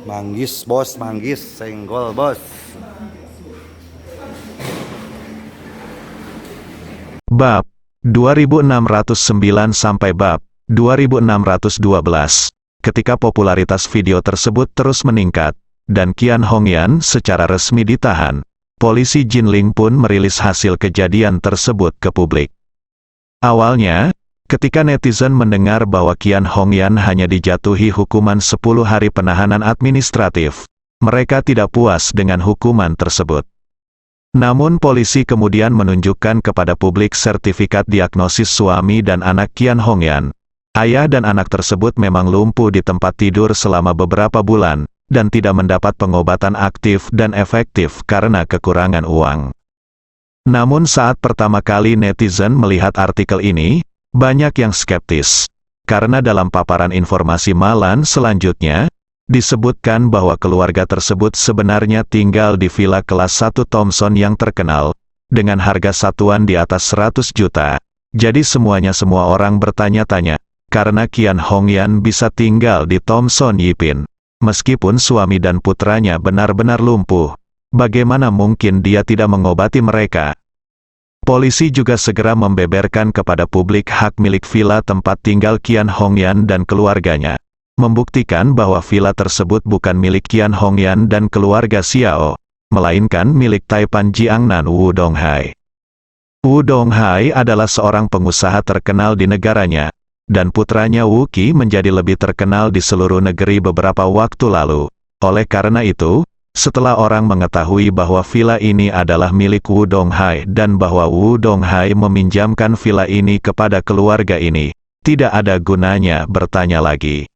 Manggis bos, manggis, senggol bos. Bab 2609 sampai bab 2612. Ketika popularitas video tersebut terus meningkat, dan Qian Hongyan secara resmi ditahan, polisi Jinling pun merilis hasil kejadian tersebut ke publik. Awalnya, ketika netizen mendengar bahwa Qian Hongyan hanya dijatuhi hukuman 10 hari penahanan administratif, mereka tidak puas dengan hukuman tersebut. Namun polisi kemudian menunjukkan kepada publik sertifikat diagnosis suami dan anak Qian Hongyan. Ayah dan anak tersebut memang lumpuh di tempat tidur selama beberapa bulan, dan tidak mendapat pengobatan aktif dan efektif karena kekurangan uang. Namun saat pertama kali netizen melihat artikel ini, banyak yang skeptis. Karena dalam paparan informasi malan selanjutnya, disebutkan bahwa keluarga tersebut sebenarnya tinggal di villa kelas 1 Thomson yang terkenal, dengan harga satuan di atas 100 juta. Jadi semua orang bertanya-tanya, karena Qian Hongyan bisa tinggal di Thomson Yipin, meskipun suami dan putranya benar-benar lumpuh, bagaimana mungkin dia tidak mengobati mereka? Polisi juga segera membeberkan kepada publik hak milik villa tempat tinggal Qian Hongyan dan keluarganya, membuktikan bahwa villa tersebut bukan milik Qian Hongyan dan keluarga Xiao, melainkan milik Taipan Jiangnan Wu Donghai. Wu Donghai adalah seorang pengusaha terkenal di negaranya, dan putranya Wu Qi menjadi lebih terkenal di seluruh negeri beberapa waktu lalu. Oleh karena itu, setelah orang mengetahui bahwa villa ini adalah milik Wu Donghai dan bahwa Wu Donghai meminjamkan villa ini kepada keluarga ini, tidak ada gunanya bertanya lagi.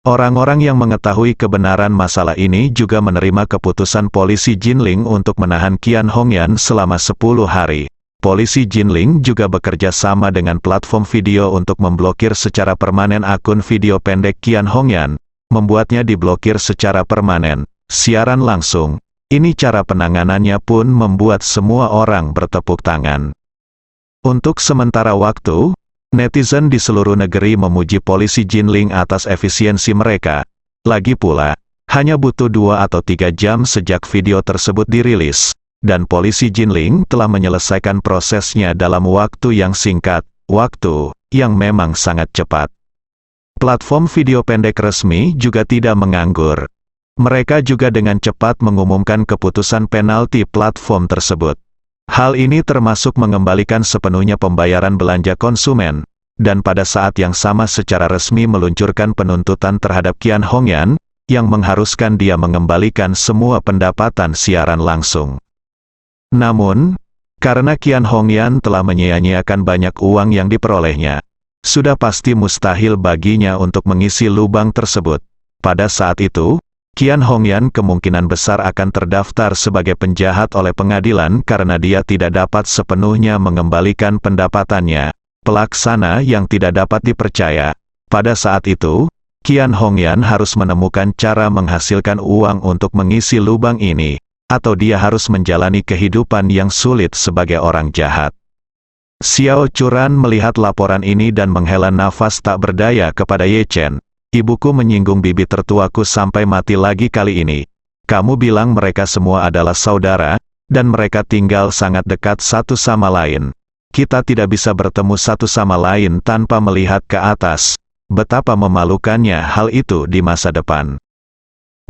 Orang-orang yang mengetahui kebenaran masalah ini juga menerima keputusan polisi Jinling untuk menahan Qian Hongyan selama 10 hari. Polisi Jinling juga bekerja sama dengan platform video untuk memblokir secara permanen akun video pendek Qian Hongyan, membuatnya diblokir secara permanen. Siaran langsung, ini cara penanganannya pun membuat semua orang bertepuk tangan. Untuk sementara waktu, netizen di seluruh negeri memuji polisi Jinling atas efisiensi mereka. Lagi pula, hanya butuh 2 atau 3 jam sejak video tersebut dirilis, dan polisi Jinling telah menyelesaikan prosesnya dalam waktu yang singkat, waktu yang memang sangat cepat. Platform video pendek resmi juga tidak menganggur. Mereka juga dengan cepat mengumumkan keputusan penalti platform tersebut. Hal ini termasuk mengembalikan sepenuhnya pembayaran belanja konsumen, dan pada saat yang sama secara resmi meluncurkan penuntutan terhadap Qian Hongyan, yang mengharuskan dia mengembalikan semua pendapatan siaran langsung. Namun, karena Qian Hongyan telah menyia-nyiakan banyak uang yang diperolehnya, sudah pasti mustahil baginya untuk mengisi lubang tersebut. Pada saat itu, Qian Hongyan kemungkinan besar akan terdaftar sebagai penjahat oleh pengadilan karena dia tidak dapat sepenuhnya mengembalikan pendapatannya. Pelaksana yang tidak dapat dipercaya. Pada saat itu, Qian Hongyan harus menemukan cara menghasilkan uang untuk mengisi lubang ini, atau dia harus menjalani kehidupan yang sulit sebagai orang jahat. Xiao Churan melihat laporan ini dan menghela nafas tak berdaya kepada Ye Chen. Ibuku menyinggung bibi tertuaku sampai mati lagi kali ini. Kamu bilang mereka semua adalah saudara, dan mereka tinggal sangat dekat satu sama lain. Kita tidak bisa bertemu satu sama lain tanpa melihat ke atas. Betapa memalukannya hal itu di masa depan.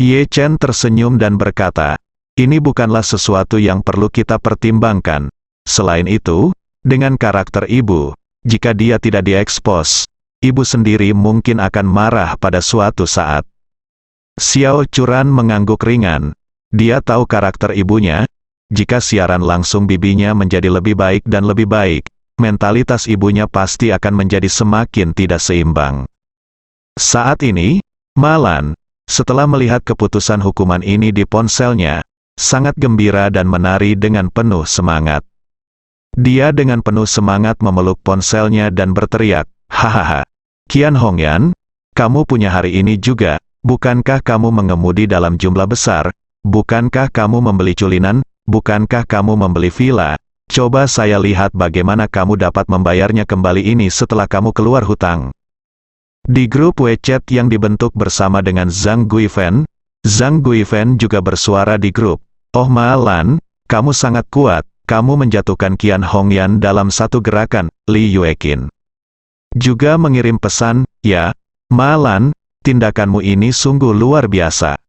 Ye Chen tersenyum dan berkata, ini bukanlah sesuatu yang perlu kita pertimbangkan. Selain itu, dengan karakter ibu, jika dia tidak diekspos, ibu sendiri mungkin akan marah pada suatu saat. Xiao Churan mengangguk ringan. Dia tahu karakter ibunya. Jika siaran langsung bibinya menjadi lebih baik dan lebih baik, mentalitas ibunya pasti akan menjadi semakin tidak seimbang. Saat ini, Malan, setelah melihat keputusan hukuman ini di ponselnya, sangat gembira dan menari dengan penuh semangat. Dia dengan penuh semangat memeluk ponselnya dan berteriak, hahaha. Qian Hongyan, kamu punya hari ini juga, bukankah kamu mengemudi dalam jumlah besar, bukankah kamu membeli culinan, bukankah kamu membeli villa, coba saya lihat bagaimana kamu dapat membayarnya kembali ini setelah kamu keluar hutang. Di grup WeChat yang dibentuk bersama dengan Zhang Guifen, Zhang Guifen juga bersuara di grup. Oh Ma Lan, kamu sangat kuat, kamu menjatuhkan Qian Hongyan dalam satu gerakan. Li Yueqin juga mengirim pesan, ya, Ma Lan, tindakanmu ini sungguh luar biasa.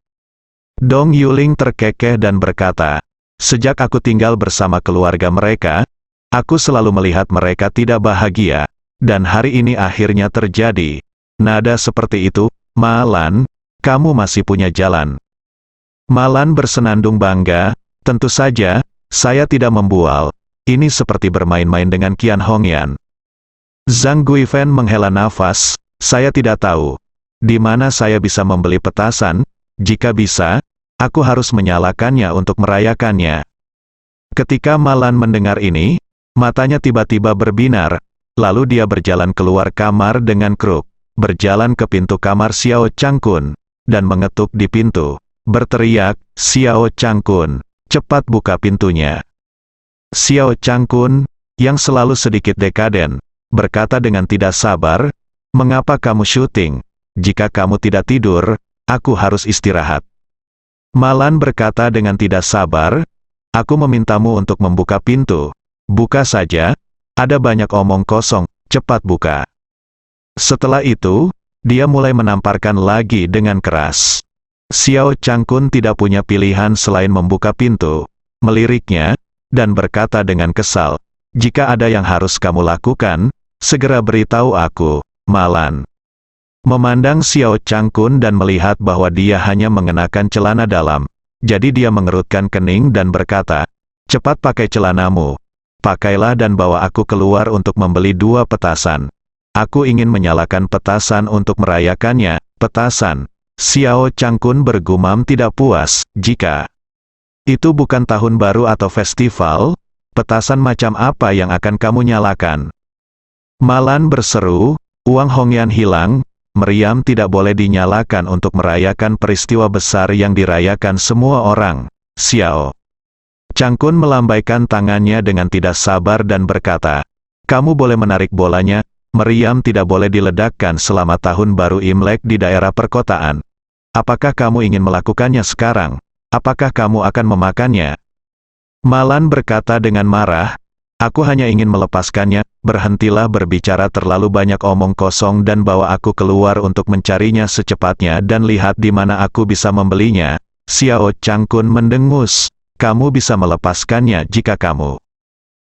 Dong Yuling terkekeh dan berkata, sejak aku tinggal bersama keluarga mereka, aku selalu melihat mereka tidak bahagia, dan hari ini akhirnya terjadi. Nada seperti itu, Ma Lan, kamu masih punya jalan. Ma Lan bersenandung bangga, tentu saja, saya tidak membual, ini seperti bermain-main dengan Qian Hongyan. Zhang Guifen menghela nafas, saya tidak tahu, di mana saya bisa membeli petasan, jika bisa, aku harus menyalakannya untuk merayakannya. Ketika Ma Lan mendengar ini, matanya tiba-tiba berbinar, lalu dia berjalan keluar kamar dengan kruk, berjalan ke pintu kamar Xiao Changkun, dan mengetuk di pintu, berteriak, Xiao Changkun, cepat buka pintunya. Xiao Changkun, yang selalu sedikit dekaden, berkata dengan tidak sabar, mengapa kamu syuting? Jika kamu tidak tidur, aku harus istirahat. Ma Lan berkata dengan tidak sabar, aku memintamu untuk membuka pintu. Buka saja, ada banyak omong kosong, cepat buka. Setelah itu, dia mulai menamparkan lagi dengan keras. Xiao Changkun tidak punya pilihan selain membuka pintu, meliriknya, dan berkata dengan kesal, jika ada yang harus kamu lakukan, segera beritahu aku, Ma Lan. Memandang Xiao Changkun dan melihat bahwa dia hanya mengenakan celana dalam, jadi dia mengerutkan kening dan berkata, cepat pakai celanamu, pakailah dan bawa aku keluar untuk membeli 2 petasan. Aku ingin menyalakan petasan untuk merayakannya, petasan. Xiao Changkun bergumam tidak puas, jika itu bukan tahun baru atau festival, petasan macam apa yang akan kamu nyalakan? Ma Lan berseru, uang Hongyan hilang, meriam tidak boleh dinyalakan untuk merayakan peristiwa besar yang dirayakan semua orang. Xiao Changkun melambaikan tangannya dengan tidak sabar dan berkata, kamu boleh menarik bolanya, meriam tidak boleh diledakkan selama tahun baru Imlek di daerah perkotaan. Apakah kamu ingin melakukannya sekarang? Apakah kamu akan memakannya? Ma Lan berkata dengan marah, aku hanya ingin melepaskannya, berhentilah berbicara terlalu banyak omong kosong dan bawa aku keluar untuk mencarinya secepatnya dan lihat di mana aku bisa membelinya. Xiao Changkun mendengus, kamu bisa melepaskannya jika kamu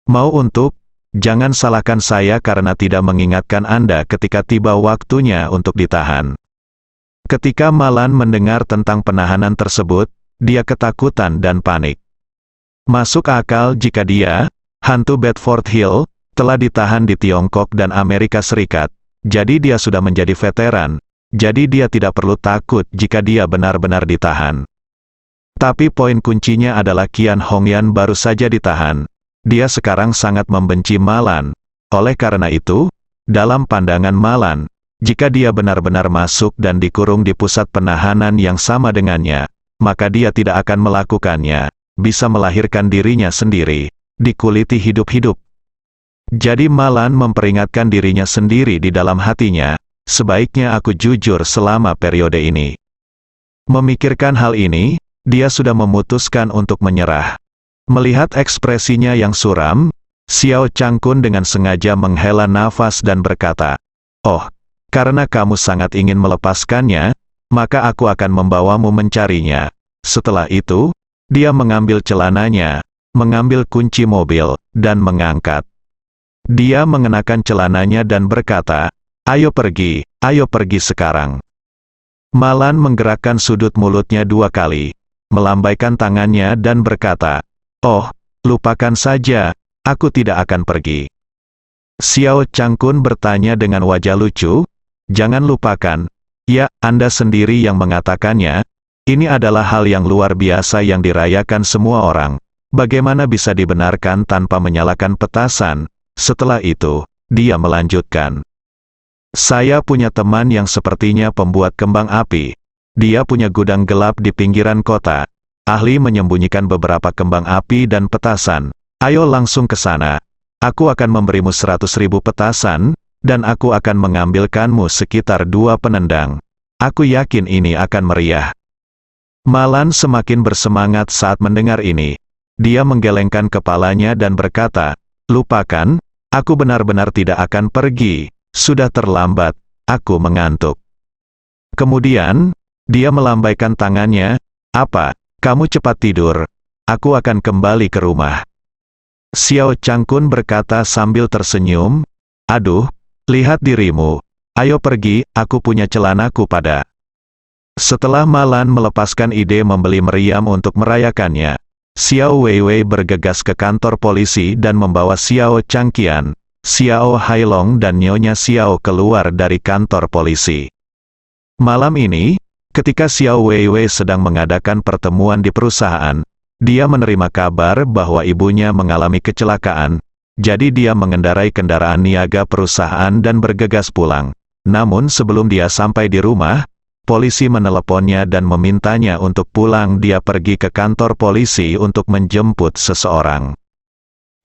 mau untuk, jangan salahkan saya karena tidak mengingatkan Anda ketika tiba waktunya untuk ditahan. Ketika Ma Lan mendengar tentang penahanan tersebut, dia ketakutan dan panik. Masuk akal jika dia, hantu Bedford Hill, telah ditahan di Tiongkok dan Amerika Serikat, jadi dia sudah menjadi veteran, jadi dia tidak perlu takut jika dia benar-benar ditahan. Tapi poin kuncinya adalah Qian Hongyan baru saja ditahan. Dia sekarang sangat membenci Ma Lan. Oleh karena itu, dalam pandangan Ma Lan, jika dia benar-benar masuk dan dikurung di pusat penahanan yang sama dengannya, maka dia tidak akan melakukannya, bisa melahirkan dirinya sendiri, dikuliti hidup-hidup. Jadi Ma Lan memperingatkan dirinya sendiri di dalam hatinya, sebaiknya aku jujur selama periode ini. Memikirkan hal ini, dia sudah memutuskan untuk menyerah. Melihat ekspresinya yang suram, Xiao Changkun dengan sengaja menghela nafas dan berkata, oh, karena kamu sangat ingin melepaskannya, maka aku akan membawamu mencarinya. Setelah itu, dia mengambil celananya, mengambil kunci mobil, dan mengangkat. Dia mengenakan celananya dan berkata, ayo pergi sekarang. Ma Lan menggerakkan sudut mulutnya 2 kali, melambaikan tangannya dan berkata, oh, lupakan saja, aku tidak akan pergi. Xiao Changkun bertanya dengan wajah lucu, jangan lupakan, ya, Anda sendiri yang mengatakannya, ini adalah hal yang luar biasa yang dirayakan semua orang, bagaimana bisa dibenarkan tanpa menyalakan petasan? Setelah itu, dia melanjutkan. Saya punya teman yang sepertinya pembuat kembang api. Dia punya gudang gelap di pinggiran kota. Ahli menyembunyikan beberapa kembang api dan petasan. Ayo langsung ke sana. Aku akan memberimu 100.000 petasan, dan aku akan mengambilkanmu sekitar 2 penendang. Aku yakin ini akan meriah. Malan semakin bersemangat saat mendengar ini. Dia menggelengkan kepalanya dan berkata, "Lupakan, aku benar-benar tidak akan pergi. Sudah terlambat, aku mengantuk." Kemudian, dia melambaikan tangannya, "Apa, kamu cepat tidur? Aku akan kembali ke rumah." Xiao Changkun berkata sambil tersenyum, "Aduh, lihat dirimu. Ayo pergi, aku punya celanaku pada." Setelah Malan melepaskan ide membeli meriam untuk merayakannya, Xiao Weiwei bergegas ke kantor polisi dan membawa Xiao Changqian, Xiao Hailong dan Nyonya Xiao keluar dari kantor polisi. Malam ini, ketika Xiao Weiwei sedang mengadakan pertemuan di perusahaan, dia menerima kabar bahwa ibunya mengalami kecelakaan, jadi dia mengendarai kendaraan niaga perusahaan dan bergegas pulang. Namun sebelum dia sampai di rumah, polisi meneleponnya dan memintanya untuk pulang. Dia pergi ke kantor polisi untuk menjemput seseorang.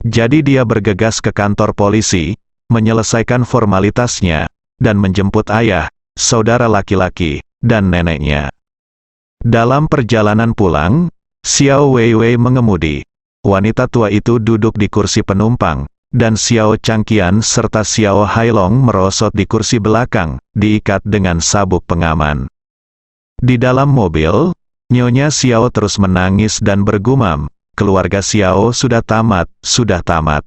Jadi dia bergegas ke kantor polisi, menyelesaikan formalitasnya, dan menjemput ayah, saudara laki-laki, dan neneknya. Dalam perjalanan pulang, Xiao Weiwei mengemudi. Wanita tua itu duduk di kursi penumpang, dan Xiao Changqian serta Xiao Hailong merosot di kursi belakang, diikat dengan sabuk pengaman. Di dalam mobil, Nyonya Xiao terus menangis dan bergumam, "Keluarga Xiao sudah tamat, sudah tamat."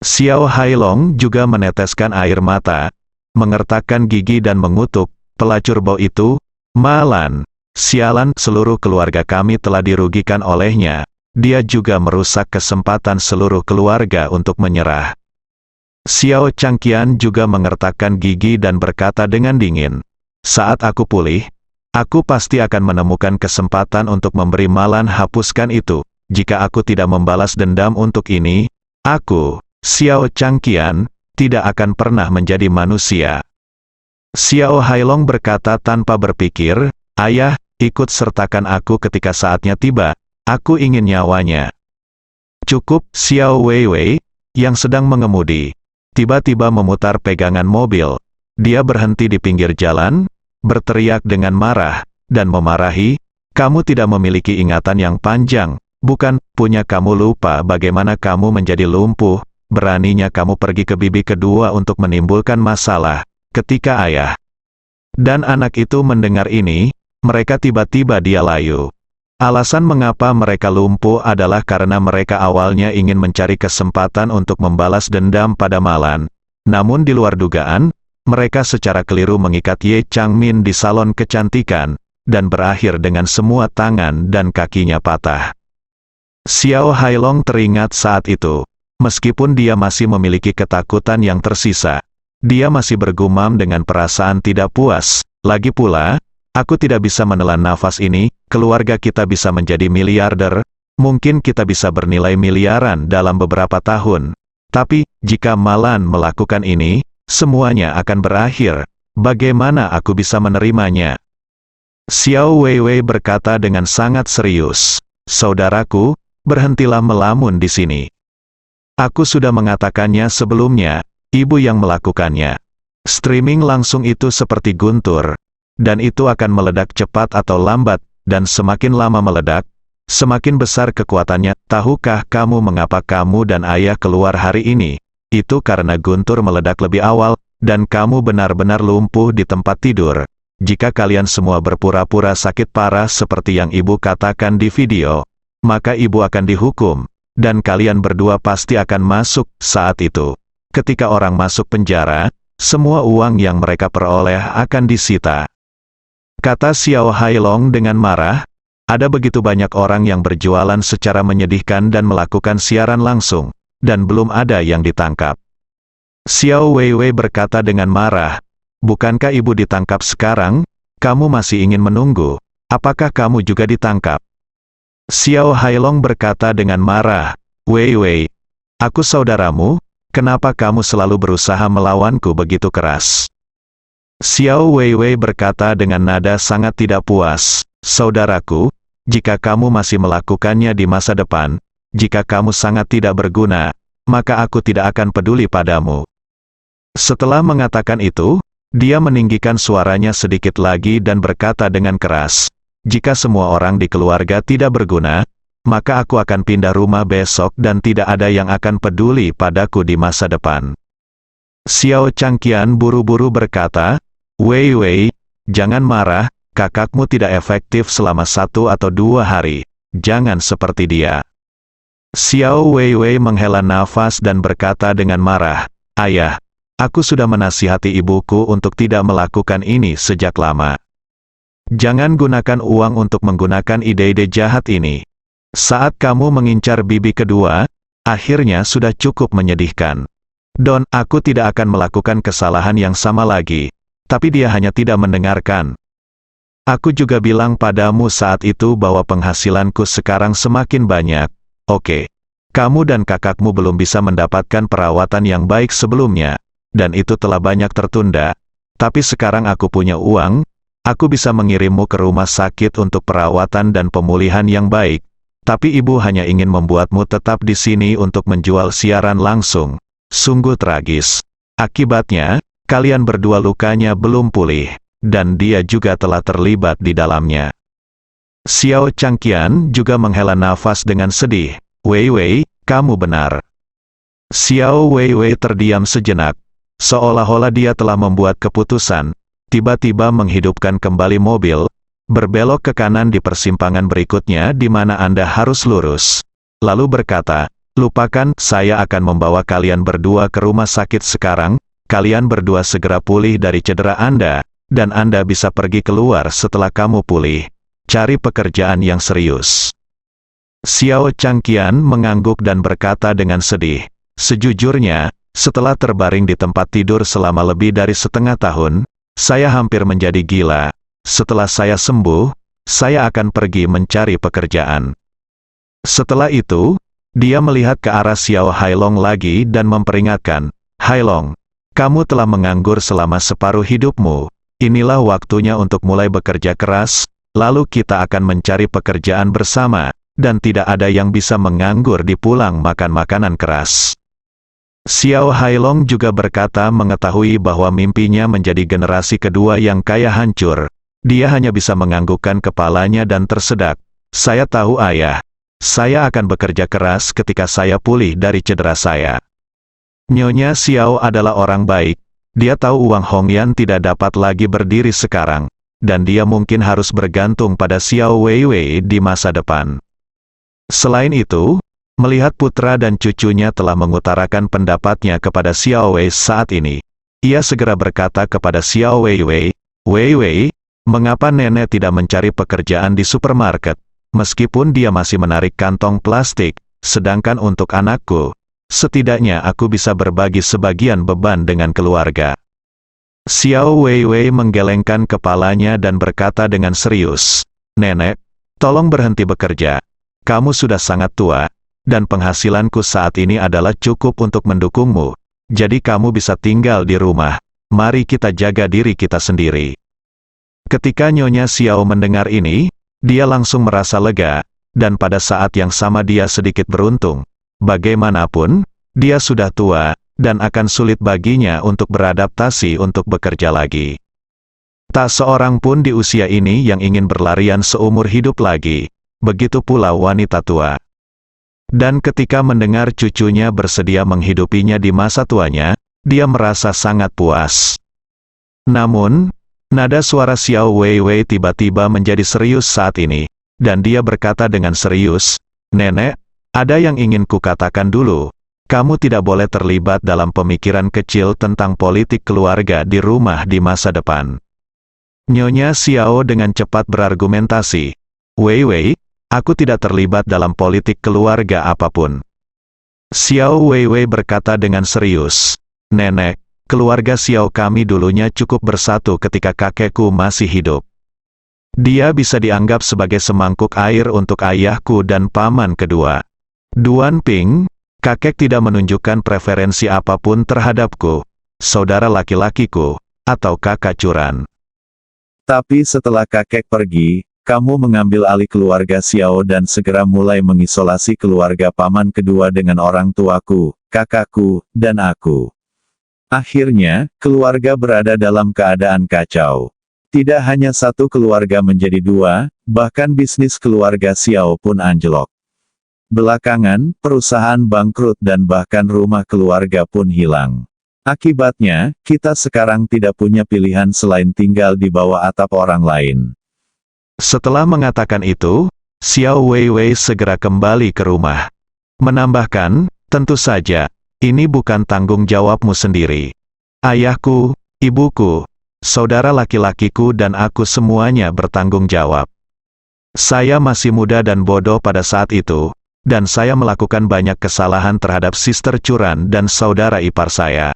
Xiao Hailong juga meneteskan air mata, mengertakkan gigi dan mengutuk, "Pelacur bau itu, Malan. Sialan, seluruh keluarga kami telah dirugikan olehnya. Dia juga merusak kesempatan seluruh keluarga untuk menyerah." Xiao Changqian juga mengertakkan gigi dan berkata dengan dingin, "Saat aku pulih, aku pasti akan menemukan kesempatan untuk memberi Malan hapuskan itu. Jika aku tidak membalas dendam untuk ini, aku, Xiao Changqian, tidak akan pernah menjadi manusia." Xiao Hailong berkata tanpa berpikir, "Ayah, ikut sertakan aku ketika saatnya tiba. Aku ingin nyawanya." Cukup, Xiao Weiwei, yang sedang mengemudi, tiba-tiba memutar pegangan mobil. Dia berhenti di pinggir jalan, berteriak dengan marah, dan memarahi, "Kamu tidak memiliki ingatan yang panjang, bukan? Punya kamu lupa bagaimana kamu menjadi lumpuh? Beraninya kamu pergi ke bibi kedua untuk menimbulkan masalah." Ketika ayah dan anak itu mendengar ini, mereka tiba-tiba dia layu. Alasan mengapa mereka lumpuh adalah karena mereka awalnya ingin mencari kesempatan untuk membalas dendam pada Malan. Namun di luar dugaan, mereka secara keliru mengikat Ye Changmin di salon kecantikan, dan berakhir dengan semua tangan dan kakinya patah. Xiao Hailong teringat saat itu. Meskipun dia masih memiliki ketakutan yang tersisa, dia masih bergumam dengan perasaan tidak puas. "Lagi pula, aku tidak bisa menelan nafas ini. Keluarga kita bisa menjadi miliarder, mungkin kita bisa bernilai miliaran dalam beberapa tahun. Tapi, jika Malan melakukan ini, semuanya akan berakhir. Bagaimana aku bisa menerimanya?" Xiao Weiwei berkata dengan sangat serius, "Saudaraku, berhentilah melamun di sini. Aku sudah mengatakannya sebelumnya, ibu yang melakukannya. Streaming langsung itu seperti guntur, dan itu akan meledak cepat atau lambat, dan semakin lama meledak, semakin besar kekuatannya. Tahukah kamu mengapa kamu dan ayah keluar hari ini? Itu karena guntur meledak lebih awal, dan kamu benar-benar lumpuh di tempat tidur. Jika kalian semua berpura-pura sakit parah seperti yang ibu katakan di video, maka ibu akan dihukum, dan kalian berdua pasti akan masuk saat itu. Ketika orang masuk penjara, semua uang yang mereka peroleh akan disita." Kata Xiao Hailong dengan marah, "Ada begitu banyak orang yang berjualan secara menyedihkan dan melakukan siaran langsung, dan belum ada yang ditangkap." Xiao Weiwei berkata dengan marah, "Bukankah ibu ditangkap sekarang? Kamu masih ingin menunggu? Apakah kamu juga ditangkap?" Xiao Hailong berkata dengan marah, "Weiwei, aku saudaramu, kenapa kamu selalu berusaha melawanku begitu keras?" Xiao Weiwei berkata dengan nada sangat tidak puas, "Saudaraku, jika kamu masih melakukannya di masa depan, jika kamu sangat tidak berguna, maka aku tidak akan peduli padamu." Setelah mengatakan itu, dia meninggikan suaranya sedikit lagi dan berkata dengan keras, Jika semua orang di keluarga tidak berguna, maka aku akan pindah rumah besok dan tidak ada yang akan peduli padaku di masa depan. Xiao Changqian buru-buru berkata, Wei Wei, jangan marah, kakakmu tidak efektif selama 1 atau 2 hari. Jangan seperti dia. Xiao Wei Wei menghela nafas dan berkata dengan marah, Ayah, aku sudah menasihati ibuku untuk tidak melakukan ini sejak lama. Jangan gunakan uang untuk menggunakan ide-ide jahat ini. Saat kamu mengincar bibi kedua, akhirnya sudah cukup menyedihkan. Don, aku tidak akan melakukan kesalahan yang sama lagi. Tapi dia hanya tidak mendengarkan. Aku juga bilang padamu saat itu bahwa penghasilanku sekarang semakin banyak. Oke. Kamu dan kakakmu belum bisa mendapatkan perawatan yang baik sebelumnya. Dan itu telah banyak tertunda. Tapi sekarang aku punya uang, aku bisa mengirimmu ke rumah sakit untuk perawatan dan pemulihan yang baik. Tapi ibu hanya ingin membuatmu tetap di sini untuk menjual siaran langsung. Sungguh tragis. Akibatnya, kalian berdua lukanya belum pulih, dan dia juga telah terlibat di dalamnya. Xiao Changqian juga menghela nafas dengan sedih. Wei Wei, kamu benar. Xiao Wei Wei terdiam sejenak. Seolah-olah dia telah membuat keputusan, tiba-tiba menghidupkan kembali mobil, berbelok ke kanan di persimpangan berikutnya di mana Anda harus lurus. Lalu berkata, lupakan, saya akan membawa kalian berdua ke rumah sakit sekarang, kalian berdua segera pulih dari cedera Anda, dan Anda bisa pergi keluar setelah kamu pulih. Cari pekerjaan yang serius. Xiao Changqian mengangguk dan berkata dengan sedih, sejujurnya, setelah terbaring di tempat tidur selama lebih dari setengah tahun, saya hampir menjadi gila. Setelah saya sembuh, saya akan pergi mencari pekerjaan. Setelah itu, dia melihat ke arah Xiao Hailong lagi dan memperingatkan, Hailong, kamu telah menganggur selama separuh hidupmu. Inilah waktunya untuk mulai bekerja keras, lalu kita akan mencari pekerjaan bersama, dan tidak ada yang bisa menganggur di pulang makan makanan keras. Xiao Hailong juga berkata mengetahui bahwa mimpinya menjadi generasi kedua yang kaya hancur. Dia hanya bisa menganggukkan kepalanya dan tersedak. Saya tahu ayah. Saya akan bekerja keras ketika saya pulih dari cedera saya. Nyonya Xiao adalah orang baik. Dia tahu uang Hongyan tidak dapat lagi berdiri sekarang. Dan dia mungkin harus bergantung pada Xiao Wei Wei di masa depan. Selain itu, melihat putra dan cucunya telah mengutarakan pendapatnya kepada Xiao Wei saat ini, ia segera berkata kepada Xiao Wei Wei, Wei Wei, mengapa nenek tidak mencari pekerjaan di supermarket, meskipun dia masih menarik kantong plastik, sedangkan untuk anakku, setidaknya aku bisa berbagi sebagian beban dengan keluarga. Xiao Wei Wei menggelengkan kepalanya dan berkata dengan serius, Nenek, tolong berhenti bekerja. Kamu sudah sangat tua, dan penghasilanku saat ini adalah cukup untuk mendukungmu. Jadi kamu bisa tinggal di rumah. Mari kita jaga diri kita sendiri. Ketika Nyonya Xiao mendengar ini, dia langsung merasa lega, dan pada saat yang sama dia sedikit beruntung. Bagaimanapun, dia sudah tua, dan akan sulit baginya untuk beradaptasi untuk bekerja lagi. Tak seorang pun di usia ini yang ingin berlarian seumur hidup lagi. Begitu pula wanita tua. Dan ketika mendengar cucunya bersedia menghidupinya di masa tuanya, dia merasa sangat puas. Namun, nada suara Xiao Wei Wei tiba-tiba menjadi serius saat ini, dan dia berkata dengan serius, Nenek, ada yang ingin kukatakan dulu. Kamu tidak boleh terlibat dalam pemikiran kecil tentang politik keluarga di rumah di masa depan. Nyonya Xiao dengan cepat berargumentasi, Wei Wei, aku tidak terlibat dalam politik keluarga apapun. Xiao Wei Wei berkata dengan serius, Nenek, keluarga Xiao kami dulunya cukup bersatu ketika kakekku masih hidup. Dia bisa dianggap sebagai semangkuk air untuk ayahku dan paman kedua. Duan Ping, kakek tidak menunjukkan preferensi apapun terhadapku, saudara laki-lakiku, atau kakak curan. Tapi setelah kakek pergi, kamu mengambil alih keluarga Xiao dan segera mulai mengisolasi keluarga paman kedua dengan orang tuaku, kakakku, dan aku. Akhirnya, keluarga berada dalam keadaan kacau. Tidak hanya satu keluarga menjadi dua, bahkan bisnis keluarga Xiao pun anjlok. Belakangan, perusahaan bangkrut dan bahkan rumah keluarga pun hilang. Akibatnya, kita sekarang tidak punya pilihan selain tinggal di bawah atap orang lain. Setelah mengatakan itu, Xiao Weiwei segera kembali ke rumah. Menambahkan, tentu saja, ini bukan tanggung jawabmu sendiri. Ayahku, ibuku, saudara laki-lakiku dan aku semuanya bertanggung jawab. Saya masih muda dan bodoh pada saat itu, dan saya melakukan banyak kesalahan terhadap Sister Churan dan saudara ipar saya.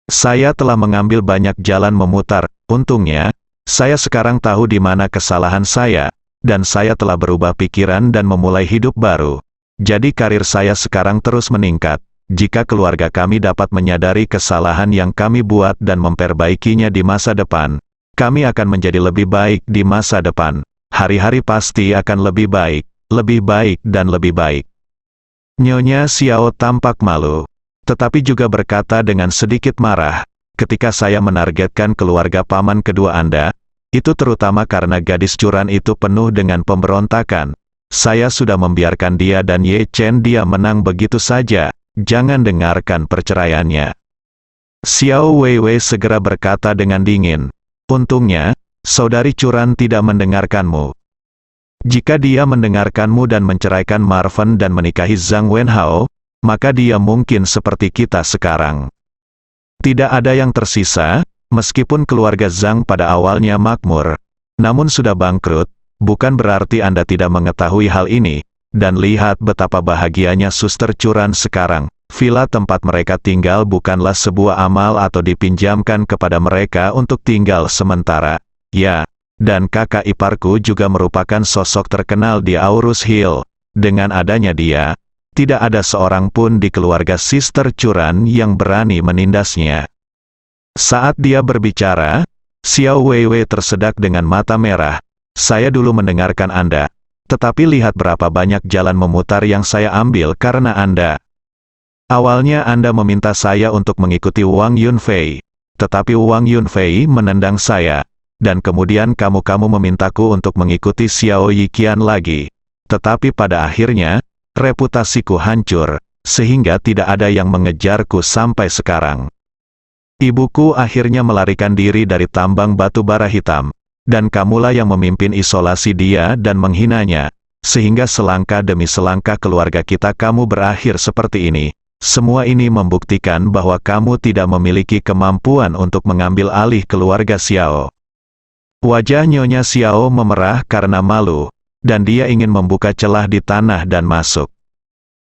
Saya telah mengambil banyak jalan memutar, untungnya, saya sekarang tahu di mana kesalahan saya, dan saya telah berubah pikiran dan memulai hidup baru. Jadi karir saya sekarang terus meningkat. Jika keluarga kami dapat menyadari kesalahan yang kami buat dan memperbaikinya di masa depan, kami akan menjadi lebih baik di masa depan. Hari-hari pasti akan lebih baik dan lebih baik. Nyonya Xiao tampak malu, tetapi juga berkata dengan sedikit marah, ketika saya menargetkan keluarga paman kedua Anda, itu terutama karena gadis Churan itu penuh dengan pemberontakan. Saya sudah membiarkan dia dan Ye Chen dia menang begitu saja. Jangan dengarkan perceraiannya. Xiao Weiwei segera berkata dengan dingin. Untungnya, saudari Churan tidak mendengarkanmu. Jika dia mendengarkanmu dan menceraikan Marven dan menikahi Zhang Wenhao, maka dia mungkin seperti kita sekarang. Tidak ada yang tersisa, meskipun keluarga Zhang pada awalnya makmur, namun sudah bangkrut, bukan berarti Anda tidak mengetahui hal ini. Dan lihat betapa bahagianya Suster Churan sekarang. Villa tempat mereka tinggal bukanlah sebuah amal atau dipinjamkan kepada mereka untuk tinggal sementara. Ya, dan kakak iparku juga merupakan sosok terkenal di Aurus Hill. Dengan adanya dia, tidak ada seorang pun di keluarga Sister Churan yang berani menindasnya. Saat dia berbicara, Xiao Weiwei tersedak dengan mata merah. Saya dulu mendengarkan Anda. Tetapi lihat berapa banyak jalan memutar yang saya ambil karena Anda. Awalnya Anda meminta saya untuk mengikuti Wang Yunfei. Tetapi Wang Yunfei menendang saya. Dan kemudian kamu memintaku untuk mengikuti Xiao Yiqian lagi. Tetapi pada akhirnya, reputasiku hancur, sehingga tidak ada yang mengejarku sampai sekarang. Ibuku akhirnya melarikan diri dari tambang batu bara hitam. Dan kamulah yang memimpin isolasi dia dan menghinanya, sehingga selangkah demi selangkah keluarga kita kamu berakhir seperti ini. Semua ini membuktikan bahwa kamu tidak memiliki kemampuan untuk mengambil alih keluarga Xiao. Wajah Nyonya Xiao memerah karena malu, dan dia ingin membuka celah di tanah dan masuk.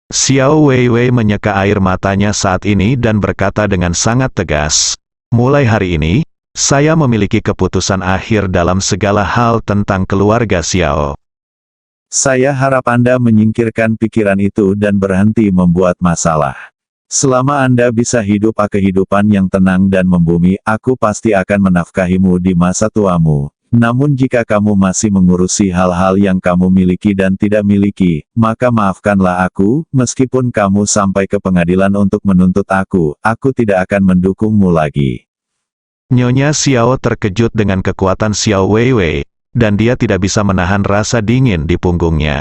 Xiao Weiwei menyeka air matanya saat ini dan berkata dengan sangat tegas, mulai hari ini, saya memiliki keputusan akhir dalam segala hal tentang keluarga Xiao. Saya harap Anda menyingkirkan pikiran itu dan berhenti membuat masalah. Selama Anda bisa hidup kehidupan yang tenang dan membumi, aku pasti akan menafkahimu di masa tuamu. Namun jika kamu masih mengurusi hal-hal yang kamu miliki dan tidak miliki, maka maafkanlah aku, meskipun kamu sampai ke pengadilan untuk menuntut aku tidak akan mendukungmu lagi. Nyonya Xiao terkejut dengan kekuatan Xiao Weiwei, dan dia tidak bisa menahan rasa dingin di punggungnya.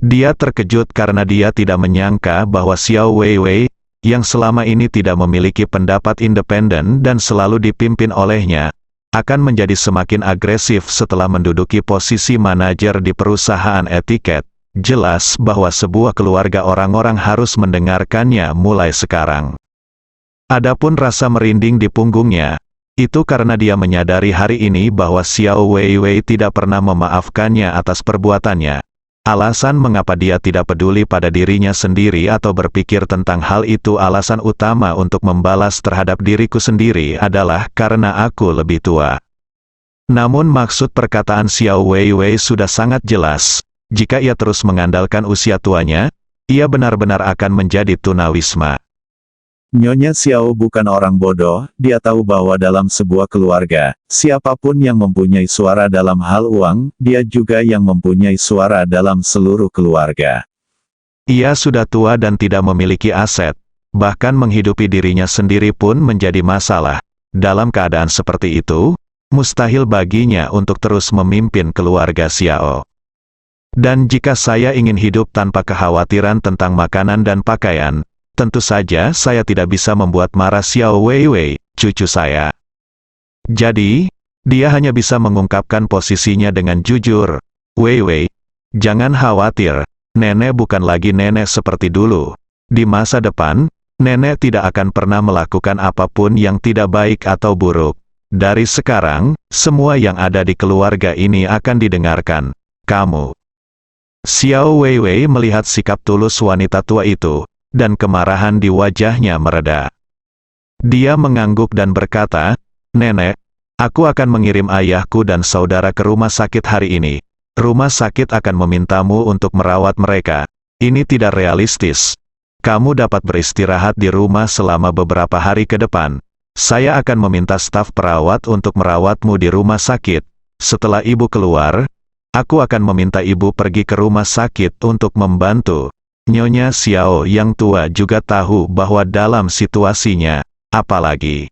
Dia terkejut karena dia tidak menyangka bahwa Xiao Weiwei, yang selama ini tidak memiliki pendapat independen dan selalu dipimpin olehnya, akan menjadi semakin agresif setelah menduduki posisi manajer di perusahaan etiket. Jelas bahwa sebuah keluarga orang-orang harus mendengarkannya mulai sekarang. Adapun rasa merinding di punggungnya, itu karena dia menyadari hari ini bahwa Xiao Weiwei tidak pernah memaafkannya atas perbuatannya. Alasan mengapa dia tidak peduli pada dirinya sendiri atau berpikir tentang hal itu, alasan utama untuk membalas terhadap diriku sendiri adalah karena aku lebih tua. Namun maksud perkataan Xiao Weiwei sudah sangat jelas. Jika ia terus mengandalkan usia tuanya, ia benar-benar akan menjadi tunawisma. Nyonya Xiao bukan orang bodoh, dia tahu bahwa dalam sebuah keluarga, siapapun yang mempunyai suara dalam hal uang, dia juga yang mempunyai suara dalam seluruh keluarga. Ia sudah tua dan tidak memiliki aset, bahkan menghidupi dirinya sendiri pun menjadi masalah. Dalam keadaan seperti itu, mustahil baginya untuk terus memimpin keluarga Xiao. Dan jika saya ingin hidup tanpa kekhawatiran tentang makanan dan pakaian, tentu saja saya tidak bisa membuat marah Xiao Weiwei, cucu saya. Jadi, dia hanya bisa mengungkapkan posisinya dengan jujur. Weiwei, jangan khawatir, nenek bukan lagi nenek seperti dulu. Di masa depan, nenek tidak akan pernah melakukan apapun yang tidak baik atau buruk. Dari sekarang, semua yang ada di keluarga ini akan didengarkan. Kamu. Xiao Weiwei melihat sikap tulus wanita tua itu, dan kemarahan di wajahnya mereda. Dia mengangguk dan berkata, "Nenek, aku akan mengirim ayahku dan saudara ke rumah sakit hari ini. Rumah sakit akan memintamu untuk merawat mereka. Ini tidak realistis. Kamu dapat beristirahat di rumah selama beberapa hari ke depan. Saya akan meminta staf perawat untuk merawatmu di rumah sakit. Setelah ibu keluar, aku akan meminta ibu pergi ke rumah sakit untuk membantu." Nyonya Xiao yang tua juga tahu bahwa dalam situasinya, apalagi